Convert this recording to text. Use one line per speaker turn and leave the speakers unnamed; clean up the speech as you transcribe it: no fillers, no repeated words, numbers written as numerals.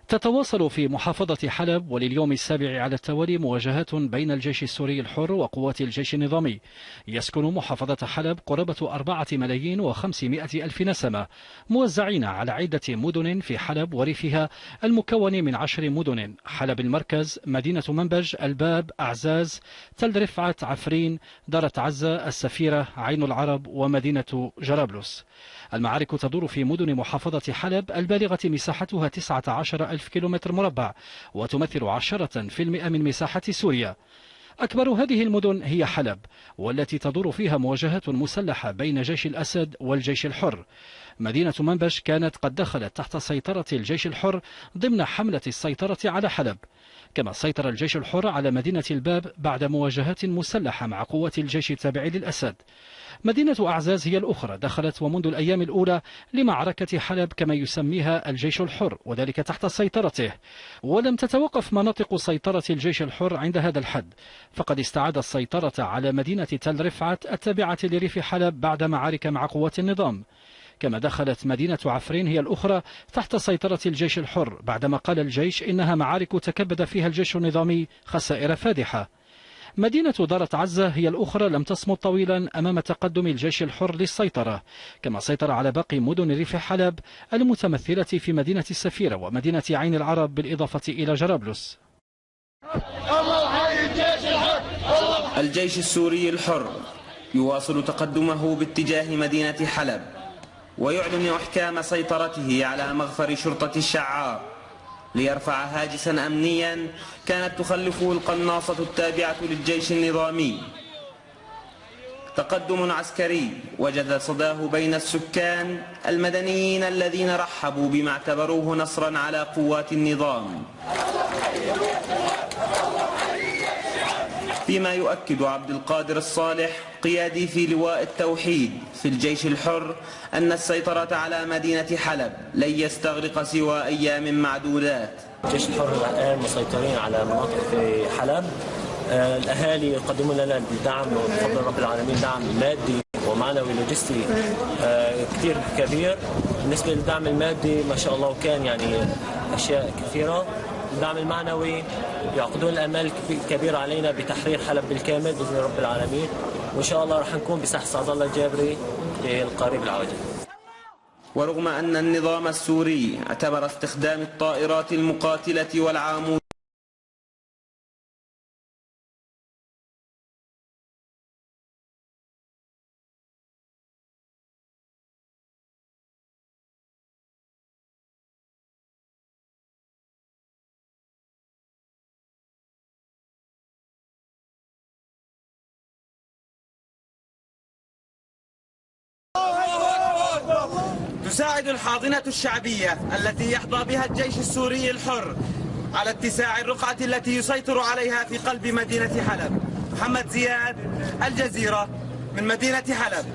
تتواصل في محافظة حلب ولليوم السابع على التوالي مواجهات بين الجيش السوري الحر وقوات الجيش النظامي. يسكن محافظة حلب قرابة 4,500,000 نسمة موزعين على عدة مدن في حلب وريفها المكون من 10 مدن: حلب المركز، مدينة منبج، الباب، أعزاز، تل رفعت، عفرين، دارة عزة، السفيرة، عين العرب، ومدينة جرابلس. المعارك تدور في مدن محافظة حلب البالغة مساحتها 19,000 كيلومتر مربع وتمثل 10% من مساحة سوريا. أكبر هذه المدن هي حلب، والتي تدور فيها مواجهات مسلحة بين جيش الأسد والجيش الحر. مدينة منبج كانت قد دخلت تحت سيطرة الجيش الحر ضمن حملة السيطرة على حلب، كما سيطر الجيش الحر على مدينة الباب بعد مواجهات مسلحة مع قوات الجيش التابع للأسد. مدينة أعزاز هي الأخرى دخلت ومنذ الأيام الأولى لمعركة حلب كما يسميها الجيش الحر، وذلك تحت سيطرته. ولم تتوقف مناطق سيطرة الجيش الحر عند هذا الحد، فقد استعاد السيطرة على مدينة تل رفعت التابعة لريف حلب بعد معارك مع قوات النظام. كما دخلت مدينة عفرين هي الأخرى تحت سيطرة الجيش الحر بعدما قال الجيش إنها معارك تكبد فيها الجيش النظامي خسائر فادحة. مدينة دارة عزة هي الأخرى لم تصمد طويلا أمام تقدم الجيش الحر للسيطرة، كما سيطر على باقي مدن ريف حلب المتمثلة في مدينة السفيرة ومدينة عين العرب بالإضافة إلى جرابلس.
الجيش السوري الحر يواصل تقدمه باتجاه مدينة حلب ويعلن إحكام سيطرته على مغفر شرطة الشعار ليرفع هاجسا أمنيا كانت تخلفه القناصة التابعة للجيش النظامي. تقدم عسكري وجد صداه بين السكان المدنيين الذين رحبوا بما اعتبروه نصرا على قوات النظام. فيما يؤكد عبد القادر الصالح قيادي في لواء التوحيد في الجيش الحر أن السيطرة على مدينة حلب لن يستغرق سوى أيام معدودات.
الجيش الحر الآن مسيطرين على مناطق في حلب. الأهالي يقدمون لنا الدعم بفضل رب العالمين، دعم مادي ومعنوي لوجستي كثير كبير. بالنسبة للدعم المادي ما شاء الله كان يعني أشياء كثيرة. الدعم المعنوي يعقدون الامال كبيره علينا بتحرير حلب بالكامل باذن رب العالمين، وان شاء الله راح نكون بساحه سعد الله الجابري في القريب العاجل.
ورغم ان النظام السوري اعتبر استخدام الطائرات المقاتله والعامود
تساعد الحاضنة الشعبية التي يحظى بها الجيش السوري الحر على اتساع الرقعة التي يسيطر عليها في قلب مدينة حلب. محمد زياد، الجزيرة، من مدينة حلب.